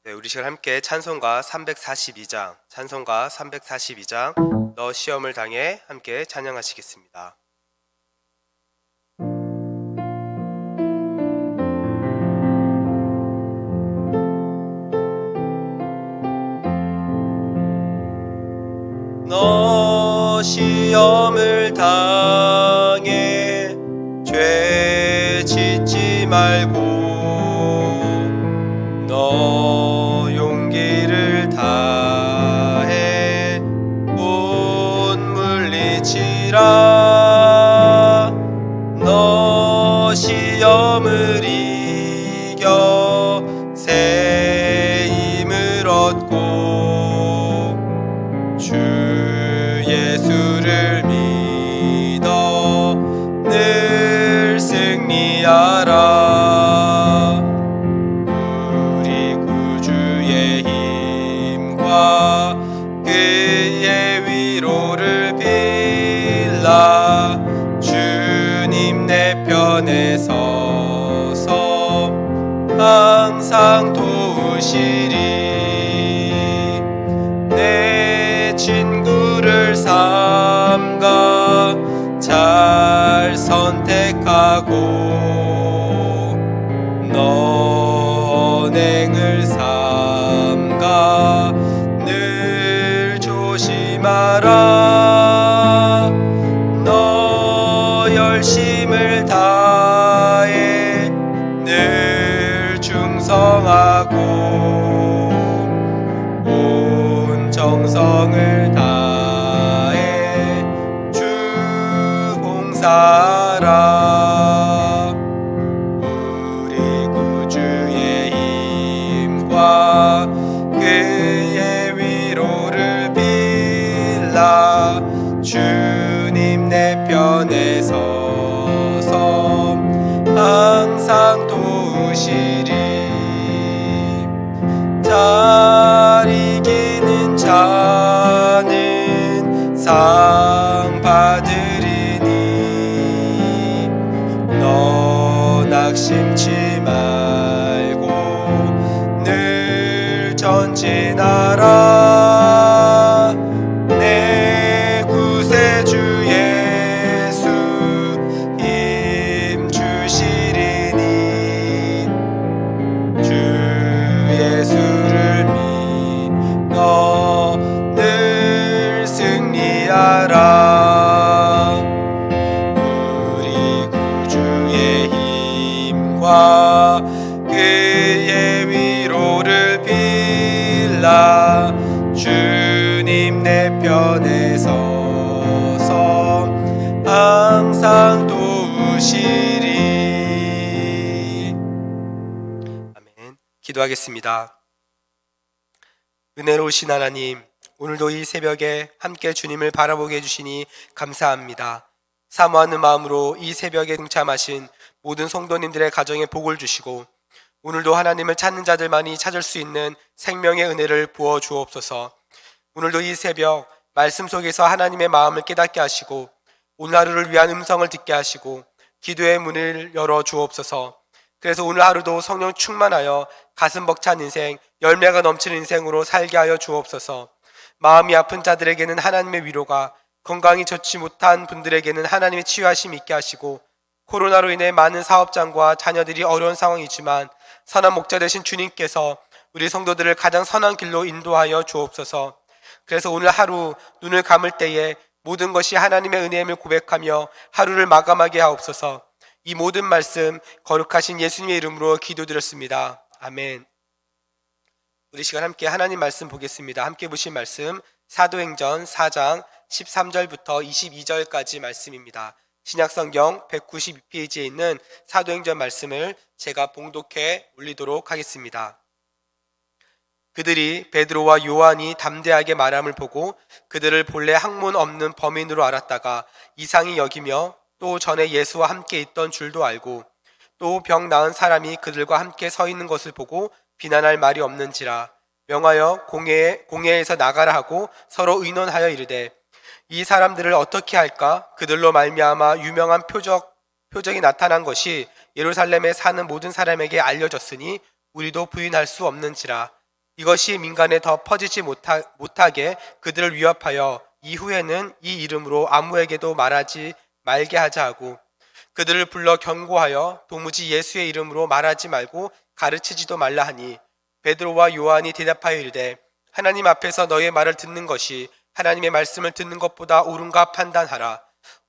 네, 우리 시간 함께 찬송가 342장, 너 시험을 당해 함께 찬양하시겠습니다. 너 시험을 당해 죄 짓지 말고 너 용기를 다해 못 물리치라. 너 시험을 이겨 새 힘을 얻고 주 예수를 믿어 늘 승리하라. 우리 구주의 힘과 그의 위로를 빌라. 주님 내 편에 서서 항상 도우시리. 내 친구를 삼가 잘 선택하고 너 언행을 삼가 늘 조심하라. 너 열심을 다해 늘 충성하고 온 정성을 다해 주 봉사하라. 우리 구주의 힘과 그의 위로를 빌라. 주님 내 편에 서서 항상 도우시리. 잘 이기는 자는 상 받으리니 너 낙심치 말고 늘 전진하라. 내 구세주 예수 힘 주시리니 주 예수를 믿어 늘 승리하라. 우리 구주의 힘과 그의 위로를 빌라. 주님 내 편에 서서 항상 도우시리. 아멘. 기도하겠습니다. 은혜로우신 하나님, 오늘도 이 새벽에 함께 주님을 바라보게 해주시니 감사합니다. 사모하는 마음으로 이 새벽에 동참하신 모든 성도님들의 가정에 복을 주시고 오늘도 하나님을 찾는 자들만이 찾을 수 있는 생명의 은혜를 부어 주옵소서. 오늘도 이 새벽 말씀 속에서 하나님의 마음을 깨닫게 하시고 오늘 하루를 위한 음성을 듣게 하시고 기도의 문을 열어 주옵소서. 그래서 오늘 하루도 성령 충만하여 가슴 벅찬 인생, 열매가 넘치는 인생으로 살게 하여 주옵소서. 마음이 아픈 자들에게는 하나님의 위로가, 건강이 좋지 못한 분들에게는 하나님의 치유하심이 있게 하시고 코로나로 인해 많은 사업장과 자녀들이 어려운 상황이지만 선한 목자 되신 주님께서 우리 성도들을 가장 선한 길로 인도하여 주옵소서. 그래서 오늘 하루 눈을 감을 때에 모든 것이 하나님의 은혜임을 고백하며 하루를 마감하게 하옵소서. 이 모든 말씀 거룩하신 예수님의 이름으로 기도드렸습니다. 아멘. 우리 시간 함께 하나님 말씀 보겠습니다. 함께 보신 말씀 사도행전 4장 13절부터 22절까지 말씀입니다. 신약성경 192페이지에 있는 사도행전 말씀을 제가 봉독해 올리도록 하겠습니다. 그들이 베드로와 요한이 담대하게 말함을 보고 그들을 본래 학문 없는 범인으로 알았다가 이상히 여기며 또 전에 예수와 함께 있던 줄도 알고 또 병 나은 사람이 그들과 함께 서 있는 것을 보고 비난할 말이 없는지라 명하여 공회에서 나가라 하고 서로 의논하여 이르되 이 사람들을 어떻게 할까? 그들로 말미암아 유명한 표적이 나타난 것이 예루살렘에 사는 모든 사람에게 알려졌으니 우리도 부인할 수 없는지라. 이것이 민간에 더 퍼지지 못하게 그들을 위협하여 이후에는 이 이름으로 아무에게도 말하지 말게 하자 하고 그들을 불러 경고하여 도무지 예수의 이름으로 말하지 말고 가르치지도 말라 하니 베드로와 요한이 대답하여 이르되 하나님 앞에서 너의 말을 듣는 것이 하나님의 말씀을 듣는 것보다 옳은가 판단하라.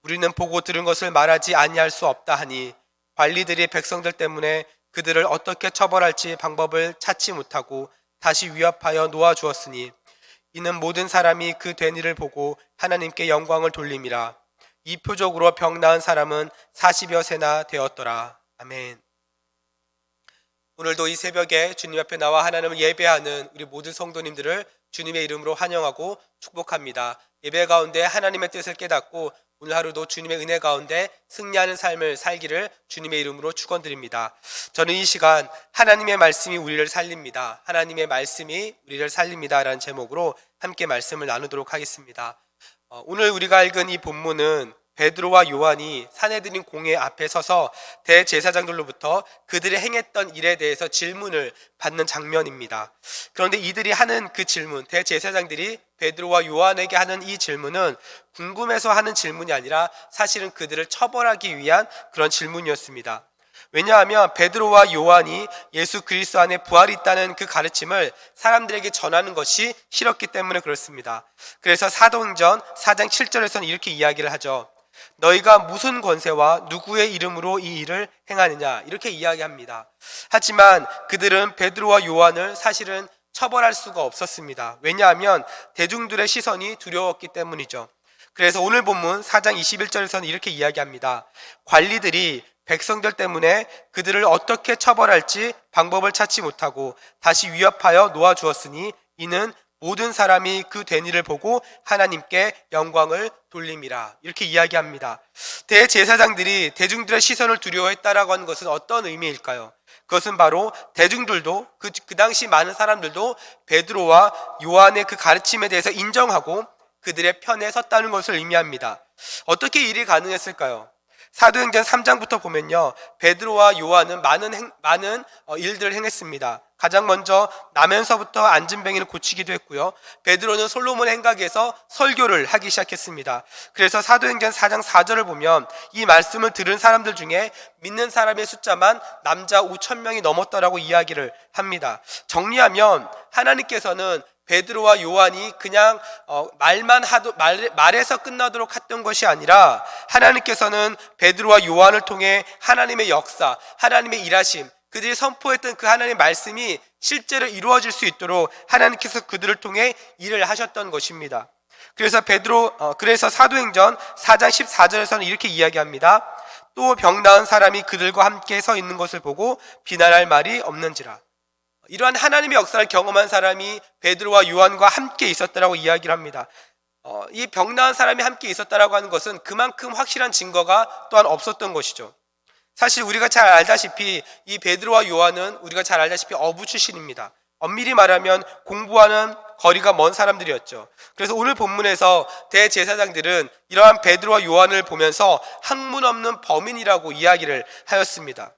우리는 보고 들은 것을 말하지 아니할 수 없다 하니 관리들이 백성들 때문에 그들을 어떻게 처벌할지 방법을 찾지 못하고 다시 위협하여 놓아주었으니 이는 모든 사람이 그 된 일을 보고 하나님께 영광을 돌림이라. 이 표적으로 병 나은 사람은 40여 세나 되었더라. 아멘. 오늘도 이 새벽에 주님 앞에 나와 하나님을 예배하는 우리 모든 성도님들을 주님의 이름으로 환영하고 축복합니다. 예배 가운데 하나님의 뜻을 깨닫고 오늘 하루도 주님의 은혜 가운데 승리하는 삶을 살기를 주님의 이름으로 축원드립니다. 저는 이 시간 하나님의 말씀이 우리를 살립니다. 하나님의 말씀이 우리를 살립니다 라는 제목으로 함께 말씀을 나누도록 하겠습니다. 오늘 우리가 읽은 이 본문은 베드로와 요한이 산헤드린 공회 앞에 서서 대제사장들로부터 그들이 행했던 일에 대해서 질문을 받는 장면입니다. 그런데 이들이 하는 그 질문, 대제사장들이 베드로와 요한에게 하는 이 질문은 궁금해서 하는 질문이 아니라 사실은 그들을 처벌하기 위한 그런 질문이었습니다. 왜냐하면 베드로와 요한이 예수 그리스도 안에 부활이 있다는 그 가르침을 사람들에게 전하는 것이 싫었기 때문에 그렇습니다. 그래서 사도행전 4장 7절에서는 이렇게 이야기를 하죠. 너희가 무슨 권세와 누구의 이름으로 이 일을 행하느냐 이렇게 이야기합니다. 하지만 그들은 베드로와 요한을 사실은 처벌할 수가 없었습니다. 왜냐하면 대중들의 시선이 두려웠기 때문이죠. 그래서 오늘 본문 4장 21절에서는 이렇게 이야기합니다. 관리들이 백성들 때문에 그들을 어떻게 처벌할지 방법을 찾지 못하고 다시 위협하여 놓아주었으니 이는 모든 사람이 그 된 일을 보고 하나님께 영광을 돌림이라 이렇게 이야기합니다. 대제사장들이 대중들의 시선을 두려워했다라고 하는 것은 어떤 의미일까요? 그것은 바로 대중들도 그 당시 많은 사람들도 베드로와 요한의 그 가르침에 대해서 인정하고 그들의 편에 섰다는 것을 의미합니다. 어떻게 일이 가능했을까요? 사도행전 3장부터 보면요, 베드로와 요한은 많은 일들을 행했습니다. 가장 먼저 나면서부터 안진뱅이를 고치기도 했고요. 베드로는 솔로몬 행각에서 설교를 하기 시작했습니다. 그래서 사도행전 4장 4절을 보면 이 말씀을 들은 사람들 중에 믿는 사람의 숫자만 남자 5,000명이 넘었다라고 이야기를 합니다. 정리하면 하나님께서는 베드로와 요한이 그냥 말에서 끝나도록 했던 것이 아니라 하나님께서는 베드로와 요한을 통해 하나님의 역사, 하나님의 일하심, 그들이 선포했던 그 하나님의 말씀이 실제로 이루어질 수 있도록 하나님께서 그들을 통해 일을 하셨던 것입니다. 그래서 사도행전 4장 14절에서는 이렇게 이야기합니다. 또 병 나은 사람이 그들과 함께 서 있는 것을 보고 비난할 말이 없는지라. 이러한 하나님의 역사를 경험한 사람이 베드로와 요한과 함께 있었다라고 이야기를 합니다. 이 병 나은 사람이 함께 있었다라고 하는 것은 그만큼 확실한 증거가 또한 없었던 것이죠. 사실 우리가 잘 알다시피 이 베드로와 요한은 우리가 잘 알다시피 어부 출신입니다. 엄밀히 말하면 공부하는 거리가 먼 사람들이었죠. 그래서 오늘 본문에서 대제사장들은 이러한 베드로와 요한을 보면서 학문 없는 범인이라고 이야기를 하였습니다.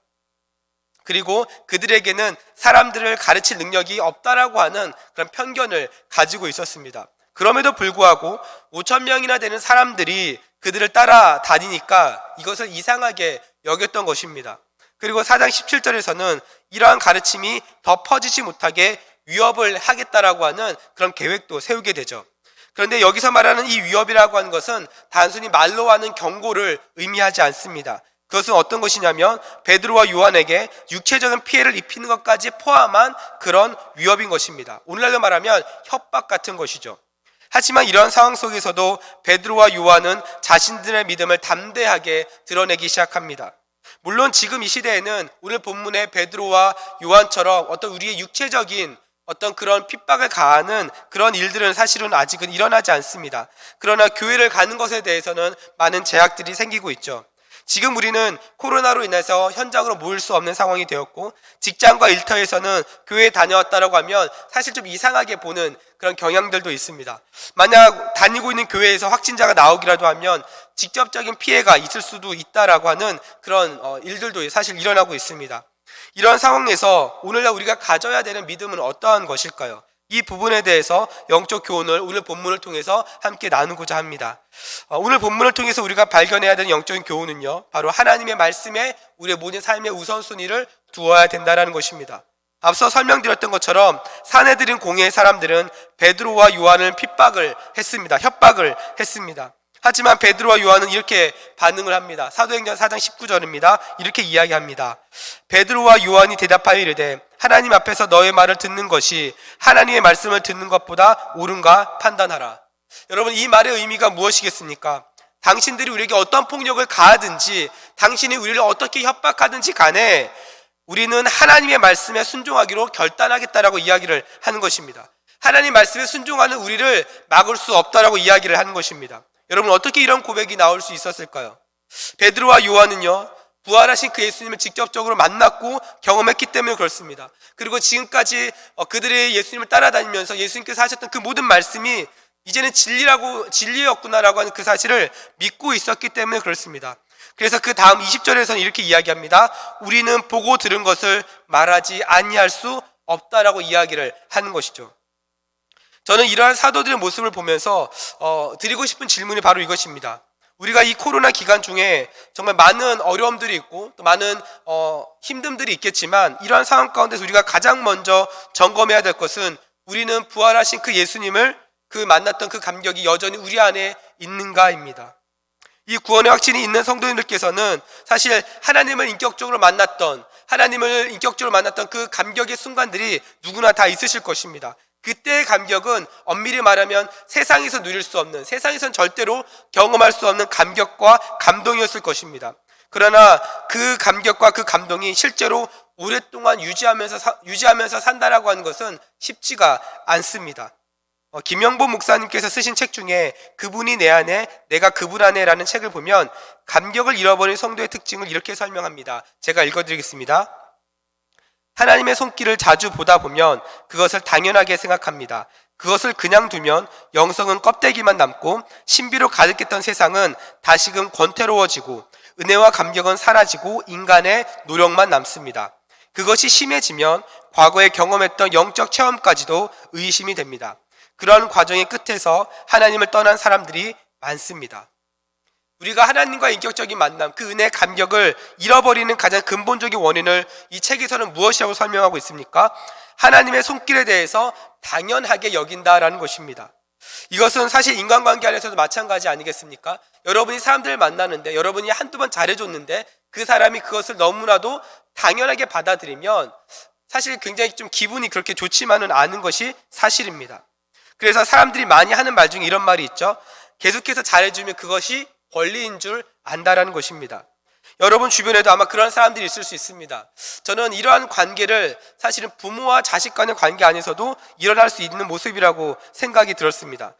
그리고 그들에게는 사람들을 가르칠 능력이 없다라고 하는 그런 편견을 가지고 있었습니다. 그럼에도 불구하고 5,000명이나 되는 사람들이 그들을 따라다니니까 이것을 이상하게 여겼던 것입니다. 그리고 4장 17절에서는 이러한 가르침이 더 퍼지지 못하게 위협을 하겠다라고 하는 그런 계획도 세우게 되죠. 그런데 여기서 말하는 이 위협이라고 하는 것은 단순히 말로 하는 경고를 의미하지 않습니다. 그것은 어떤 것이냐면 베드로와 요한에게 육체적인 피해를 입히는 것까지 포함한 그런 위협인 것입니다. 오늘날로 말하면 협박 같은 것이죠. 하지만 이런 상황 속에서도 베드로와 요한은 자신들의 믿음을 담대하게 드러내기 시작합니다. 물론 지금 이 시대에는 오늘 본문의 베드로와 요한처럼 어떤 우리의 육체적인 어떤 그런 핍박을 가하는 그런 일들은 사실은 아직은 일어나지 않습니다. 그러나 교회를 가는 것에 대해서는 많은 제약들이 생기고 있죠. 지금 우리는 코로나로 인해서 현장으로 모일 수 없는 상황이 되었고 직장과 일터에서는 교회에 다녀왔다라고 하면 사실 좀 이상하게 보는 그런 경향들도 있습니다. 만약 다니고 있는 교회에서 확진자가 나오기라도 하면 직접적인 피해가 있을 수도 있다라고 하는 그런 일들도 사실 일어나고 있습니다. 이런 상황에서 오늘날 우리가 가져야 되는 믿음은 어떠한 것일까요? 이 부분에 대해서 영적 교훈을 오늘 본문을 통해서 함께 나누고자 합니다. 오늘 본문을 통해서 우리가 발견해야 되는 영적인 교훈은요, 바로 하나님의 말씀에 우리의 모든 삶의 우선순위를 두어야 된다는 것입니다. 앞서 설명드렸던 것처럼 사내들인 공회의 사람들은 베드로와 요한을 협박을 했습니다. 하지만 베드로와 요한은 이렇게 반응을 합니다. 사도행전 4장 19절입니다. 이렇게 이야기합니다. 베드로와 요한이 대답하여 이르되 하나님 앞에서 너의 말을 듣는 것이 하나님의 말씀을 듣는 것보다 옳은가 판단하라. 여러분, 이 말의 의미가 무엇이겠습니까? 당신들이 우리에게 어떤 폭력을 가하든지, 당신이 우리를 어떻게 협박하든지 간에 우리는 하나님의 말씀에 순종하기로 결단하겠다라고 이야기를 하는 것입니다. 하나님 말씀에 순종하는 우리를 막을 수 없다라고 이야기를 하는 것입니다. 여러분, 어떻게 이런 고백이 나올 수 있었을까요? 베드로와 요한은요, 부활하신 그 예수님을 직접적으로 만났고 경험했기 때문에 그렇습니다. 그리고 지금까지 그들의 예수님을 따라다니면서 예수님께서 하셨던 그 모든 말씀이 이제는 진리였구나라고 하는 그 사실을 믿고 있었기 때문에 그렇습니다. 그래서 그 다음 20절에서는 이렇게 이야기합니다. 우리는 보고 들은 것을 말하지 아니할 수 없다라고 이야기를 하는 것이죠. 저는 이러한 사도들의 모습을 보면서 드리고 싶은 질문이 바로 이것입니다. 우리가 이 코로나 기간 중에 정말 많은 어려움들이 있고 또 많은 힘듦들이 있겠지만, 이러한 상황 가운데서 우리가 가장 먼저 점검해야 될 것은 우리는 부활하신 그 예수님을 만났던 그 감격이 여전히 우리 안에 있는가입니다. 이 구원의 확신이 있는 성도님들께서는 사실 하나님을 인격적으로 만났던 그 감격의 순간들이 누구나 다 있으실 것입니다. 그때의 감격은 엄밀히 말하면 세상에서 누릴 수 없는, 세상에선 절대로 경험할 수 없는 감격과 감동이었을 것입니다. 그러나 그 감격과 그 감동이 실제로 오랫동안 유지하면서 산다라고 하는 것은 쉽지가 않습니다. 김영보 목사님께서 쓰신 책 중에 그분이 내 안에 내가 그분 안에 라는 책을 보면 감격을 잃어버린 성도의 특징을 이렇게 설명합니다. 제가 읽어드리겠습니다. 하나님의 손길을 자주 보다 보면 그것을 당연하게 생각합니다. 그것을 그냥 두면 영성은 껍데기만 남고 신비로 가득했던 세상은 다시금 권태로워지고 은혜와 감격은 사라지고 인간의 노력만 남습니다. 그것이 심해지면 과거에 경험했던 영적 체험까지도 의심이 됩니다. 그런 과정의 끝에서 하나님을 떠난 사람들이 많습니다. 우리가 하나님과의 인격적인 만남, 그 은혜의 감격을 잃어버리는 가장 근본적인 원인을 이 책에서는 무엇이라고 설명하고 있습니까? 하나님의 손길에 대해서 당연하게 여긴다라는 것입니다. 이것은 사실 인간관계 안에서도 마찬가지 아니겠습니까? 여러분이 사람들을 만나는데, 여러분이 한두 번 잘해줬는데 그 사람이 그것을 너무나도 당연하게 받아들이면 사실 굉장히 좀 기분이 그렇게 좋지만은 않은 것이 사실입니다. 그래서 사람들이 많이 하는 말 중에 이런 말이 있죠. 계속해서 잘해주면 그것이 권리인 줄 안다라는 것입니다. 여러분 주변에도 아마 그런 사람들이 있을 수 있습니다. 저는 이러한 관계를 사실은 부모와 자식 간의 관계 안에서도 일어날 수 있는 모습이라고 생각이 들었습니다.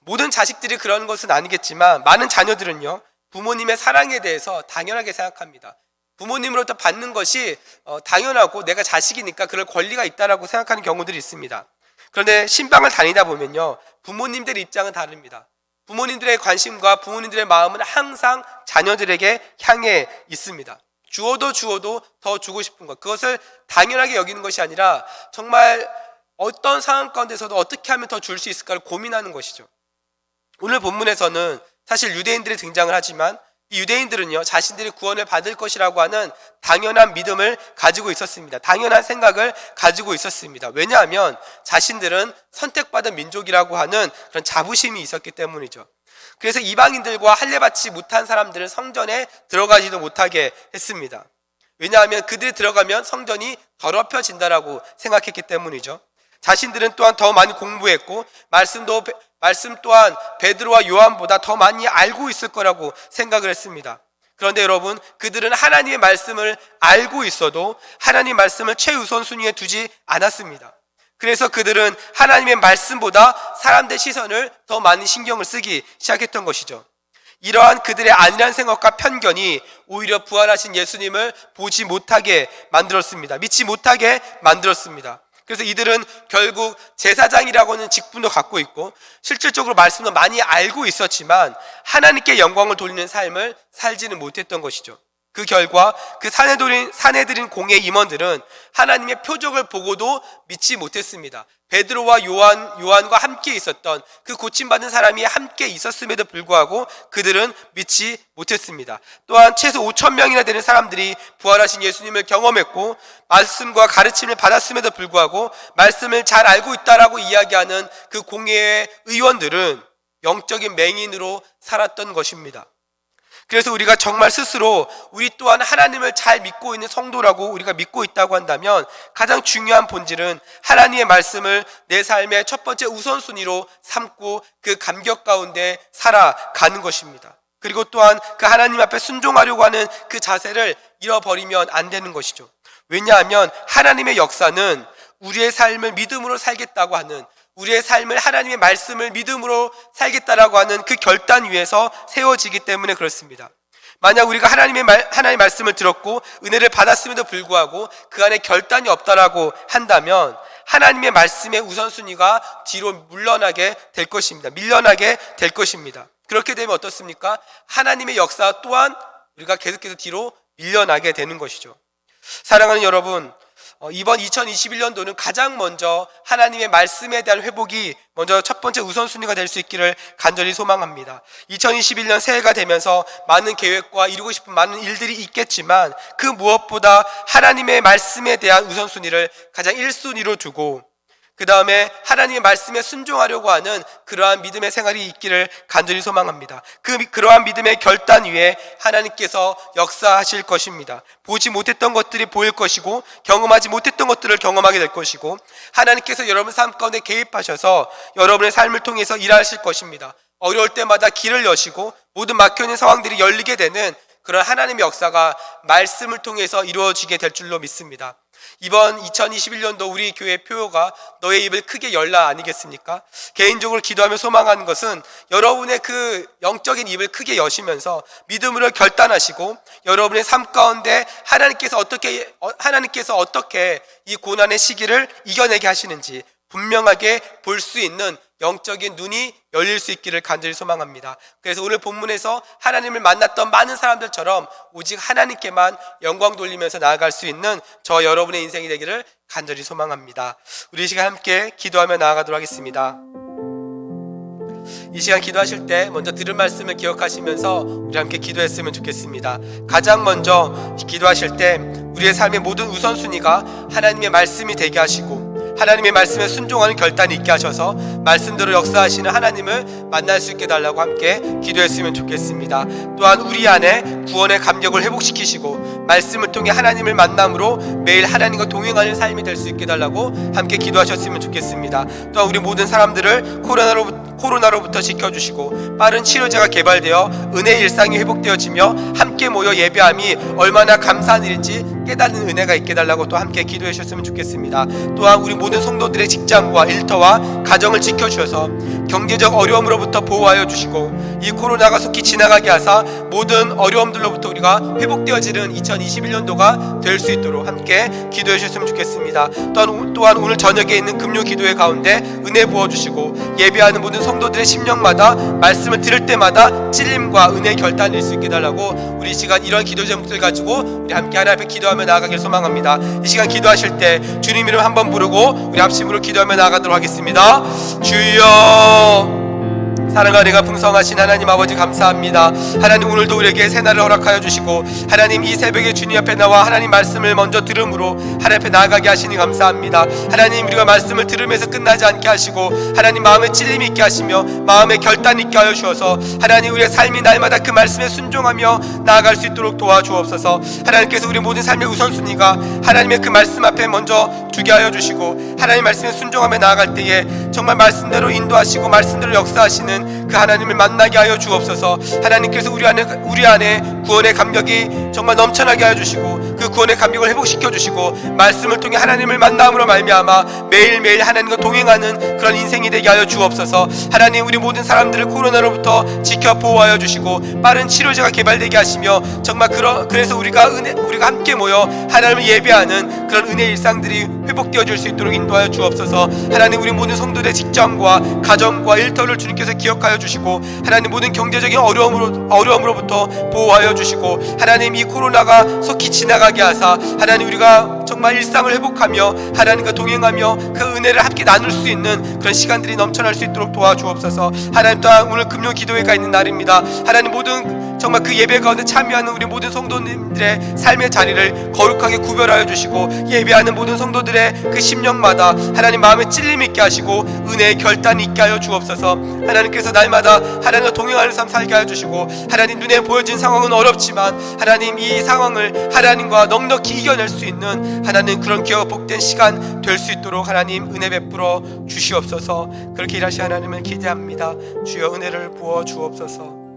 모든 자식들이 그런 것은 아니겠지만 많은 자녀들은요, 부모님의 사랑에 대해서 당연하게 생각합니다. 부모님으로부터 받는 것이 당연하고 내가 자식이니까 그럴 권리가 있다라고 생각하는 경우들이 있습니다. 그런데 신방을 다니다 보면요, 부모님들의 입장은 다릅니다. 부모님들의 관심과 부모님들의 마음은 항상 자녀들에게 향해 있습니다. 주어도 더 주고 싶은 것, 그것을 당연하게 여기는 것이 아니라 정말 어떤 상황 가운데서도 어떻게 하면 더 줄 수 있을까를 고민하는 것이죠. 오늘 본문에서는 사실 유대인들이 등장을 하지만 이 유대인들은요, 자신들이 구원을 받을 것이라고 하는 당연한 믿음을 가지고 있었습니다. 당연한 생각을 가지고 있었습니다. 왜냐하면 자신들은 선택받은 민족이라고 하는 그런 자부심이 있었기 때문이죠. 그래서 이방인들과 할례받지 못한 사람들은 성전에 들어가지도 못하게 했습니다. 왜냐하면 그들이 들어가면 성전이 더럽혀진다라고 생각했기 때문이죠. 자신들은 또한 더 많이 공부했고 말씀 또한 베드로와 요한보다 더 많이 알고 있을 거라고 생각을 했습니다. 그런데 여러분, 그들은 하나님의 말씀을 알고 있어도 하나님의 말씀을 최우선순위에 두지 않았습니다. 그래서 그들은 하나님의 말씀보다 사람들의 시선을 더 많이 신경을 쓰기 시작했던 것이죠. 이러한 그들의 안일한 생각과 편견이 오히려 부활하신 예수님을 보지 못하게 만들었습니다. 믿지 못하게 만들었습니다. 그래서 이들은 결국 제사장이라고 하는 직분도 갖고 있고 실질적으로 말씀도 많이 알고 있었지만 하나님께 영광을 돌리는 삶을 살지는 못했던 것이죠. 그 결과 그 사내들인 공회 임원들은 하나님의 표적을 보고도 믿지 못했습니다. 베드로와 요한과 함께 있었던 그 고침받은 사람이 함께 있었음에도 불구하고 그들은 믿지 못했습니다. 또한 최소 5,000명이나 되는 사람들이 부활하신 예수님을 경험했고 말씀과 가르침을 받았음에도 불구하고 말씀을 잘 알고 있다라고 이야기하는 그 공회의 의원들은 영적인 맹인으로 살았던 것입니다. 그래서 우리가 정말 스스로 우리 또한 하나님을 잘 믿고 있는 성도라고 우리가 믿고 있다고 한다면 가장 중요한 본질은 하나님의 말씀을 내 삶의 첫 번째 우선순위로 삼고 그 감격 가운데 살아가는 것입니다. 그리고 또한 그 하나님 앞에 순종하려고 하는 그 자세를 잃어버리면 안 되는 것이죠. 왜냐하면 하나님의 역사는 우리의 삶을 믿음으로 살겠다고 하는, 우리의 삶을 하나님의 말씀을 믿음으로 살겠다라고 하는 그 결단 위에서 세워지기 때문에 그렇습니다. 만약 우리가 하나님의 말씀을 들었고 은혜를 받았음에도 불구하고 그 안에 결단이 없다라고 한다면 하나님의 말씀의 우선순위가 뒤로 밀려나게 될 것입니다. 그렇게 되면 어떻습니까? 하나님의 역사 또한 우리가 계속해서 뒤로 밀려나게 되는 것이죠. 사랑하는 여러분, 이번 2021년도는 가장 먼저 하나님의 말씀에 대한 회복이 먼저 첫 번째 우선순위가 될 수 있기를 간절히 소망합니다. 2021년 새해가 되면서 많은 계획과 이루고 싶은 많은 일들이 있겠지만 그 무엇보다 하나님의 말씀에 대한 우선순위를 가장 1순위로 두고 그 다음에 하나님의 말씀에 순종하려고 하는 그러한 믿음의 생활이 있기를 간절히 소망합니다. 그러한 믿음의 결단 위에 하나님께서 역사하실 것입니다. 보지 못했던 것들이 보일 것이고 경험하지 못했던 것들을 경험하게 될 것이고 하나님께서 여러분 삶 가운데 개입하셔서 여러분의 삶을 통해서 일하실 것입니다. 어려울 때마다 길을 여시고 모든 막혀있는 상황들이 열리게 되는 그런 하나님의 역사가 말씀을 통해서 이루어지게 될 줄로 믿습니다. 이번 2021년도 우리 교회 표어가 너의 입을 크게 열라 아니겠습니까? 개인적으로 기도하며 소망하는 것은 여러분의 그 영적인 입을 크게 여시면서 믿음으로 결단하시고 여러분의 삶 가운데 하나님께서 어떻게 이 고난의 시기를 이겨내게 하시는지 분명하게 볼 수 있는 영적인 눈이 열릴 수 있기를 간절히 소망합니다. 그래서 오늘 본문에서 하나님을 만났던 많은 사람들처럼 오직 하나님께만 영광 돌리면서 나아갈 수 있는 저 여러분의 인생이 되기를 간절히 소망합니다. 우리 이 시간 함께 기도하며 나아가도록 하겠습니다. 이 시간 기도하실 때 먼저 들은 말씀을 기억하시면서 우리 함께 기도했으면 좋겠습니다. 가장 먼저 기도하실 때 우리의 삶의 모든 우선순위가 하나님의 말씀이 되게 하시고 하나님의 말씀에 순종하는 결단이 있게 하셔서 말씀대로 역사하시는 하나님을 만날 수 있게 달라고 함께 기도했으면 좋겠습니다. 또한 우리 안에 구원의 감격을 회복시키시고 말씀을 통해 하나님을 만남으로 매일 하나님과 동행하는 삶이 될 수 있게 달라고 함께 기도하셨으면 좋겠습니다. 또한 우리 모든 사람들을 코로나로부터 지켜주시고 빠른 치료제가 개발되어 은혜의 일상이 회복되어지며 함께 모여 예배함이 얼마나 감사한 일인지 깨닫는 은혜가 있게 달라고 또 함께 기도해 주셨으면 좋겠습니다. 또한 우리 모든 성도들의 직장과 일터와 가정을 지켜주셔서 경제적 어려움으로부터 보호하여 주시고 이 코로나가 속히 지나가게 하사 모든 어려움들로부터 우리가 회복되어지는 2021년도가 될 수 있도록 함께 기도해 주셨으면 좋겠습니다. 또한 오늘 저녁에 있는 금요 기도회 가운데 은혜 부어주시고 예배하는 모든 성도들의 심령마다 말씀을 들을 때마다 찔림과 은혜의 결단일 수 있게 달라고 우리 시간 이런 기도 제목들 가지고 우리 함께 하나님 앞에 기도하며 나아가길 소망합니다. 이 시간 기도하실 때 주님 이름 한번 부르고 우리 합심으로 기도하며 나아가도록 하겠습니다. 주여, 사랑과 은혜가 풍성하신 하나님 아버지 감사합니다. 하나님 오늘도 우리에게 새날을 허락하여 주시고 하나님 이 새벽에 주님 앞에 나와 하나님 말씀을 먼저 들음으로 하나님 앞에 나아가게 하시니 감사합니다. 하나님 우리가 말씀을 들으면서 끝나지 않게 하시고 하나님 마음에 찔림이 있게 하시며 마음에 결단 있게 하여 주셔서 하나님 우리의 삶이 날마다 그 말씀에 순종하며 나아갈 수 있도록 도와주옵소서. 하나님께서 우리 모든 삶의 우선순위가 하나님의 그 말씀 앞에 먼저 두게 하여 주시고 하나님 말씀에 순종하며 나아갈 때에 정말 말씀대로 인도하시고 말씀대로 역사하시는 그 하나님을 만나게 하여 주옵소서. 하나님께서 우리 안에 구원의 감격이 정말 넘쳐나게 하여 주시고 그 구원의 감격을 회복시켜 주시고 말씀을 통해 하나님을 만남으로 말미암아 매일매일 하나님과 동행하는 그런 인생이 되게 하여 주옵소서. 하나님, 우리 모든 사람들을 코로나로부터 지켜 보호하여 주시고 빠른 치료제가 개발되게 하시며 정말 그래서 우리가 함께 모여 하나님을 예배하는 그런 은혜의 일상들이 회복되어질 수 있도록 인도하여 주옵소서. 하나님, 우리 모든 성도들의 직장과 가정과 일터를 주님께서 기억하여 주시고 하나님, 모든 경제적인 어려움으로부터 보호하여 주시고 하나님, 이 코로나가 속히 지나가게 하사 하나님, 우리가 정말 일상을 회복하며 하나님과 동행하며 그 은혜를 함께 나눌 수 있는 그런 시간들이 넘쳐날 수 있도록 도와주옵소서. 하나님, 또한 오늘 금요 기도회가 있는 날입니다. 하나님, 모든 정말 그 예배 가운데 참여하는 우리 모든 성도님들의 삶의 자리를 거룩하게 구별하여 주시고 예배하는 모든 성도들의 그 심령마다 하나님 마음에 찔림 있게 하시고 은혜의 결단이 있게 하여 주옵소서. 하나님께서 날마다 하나님과 동행하는 삶 살게 하여 주시고 하나님, 눈에 보여진 상황은 어렵지만 하나님, 이 상황을 하나님과 넉넉히 이겨낼 수 있는 하나님 그런 기회가 복된 시간 될 수 있도록 하나님 은혜 베풀어 주시옵소서. 그렇게 일하시 하나님을 기대합니다. 주여 은혜를 부어 주옵소서.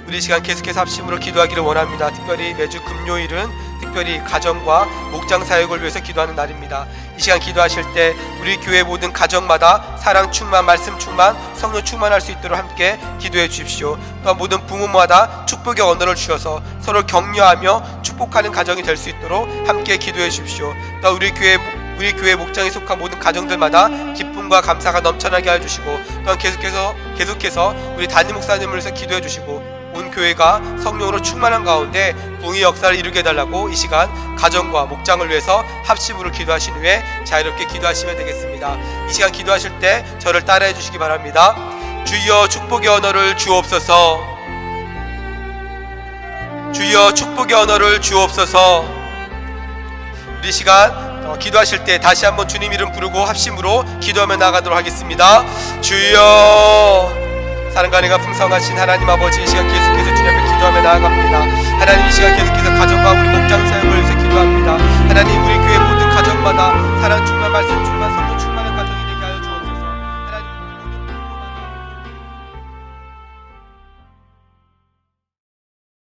우리 시간 계속해서 합심으로 기도하기를 원합니다. 특별히 매주 금요일은 특별히 가정과 목장 사역을 위해서 기도하는 날입니다. 이 시간 기도하실 때 우리 교회 모든 가정마다 사랑 충만, 말씀 충만, 성령 충만할 수 있도록 함께 기도해 주십시오. 또한 모든 부모마다 축복의 언어를 주셔서 서로 격려하며 축복하는 가정이 될 수 있도록 함께 기도해 주십시오. 또한 우리 교회 목장에 속한 모든 가정들마다 기쁨과 감사가 넘쳐나게 해주시고 또한 계속해서 우리 담임 목사님을 위해서 기도해 주시고 온 교회가 성령으로 충만한 가운데 부흥의 역사를 이루게 해달라고 이 시간 가정과 목장을 위해서 합심으로 기도하신 후에 자유롭게 기도하시면 되겠습니다. 이 시간 기도하실 때 저를 따라해 주시기 바랍니다. 주여 축복의 언어를 주옵소서. 주여 축복의 언어를 주옵소서. 우리 시간 기도하실 때 다시 한번 주님 이름 부르고 합심으로 기도하며 나가도록 하겠습니다. 주여. 사랑과 은혜가 풍성하신 하나님 아버지, 이 시간 계속해서 주님 앞에 기도하며 나아갑니다. 하나님, 이 시간 계속해서 가정과 우리 목장 사역을 위해서 기도합니다. 하나님, 우리 교회 모든 가정마다 사랑 충만, 말씀 충만,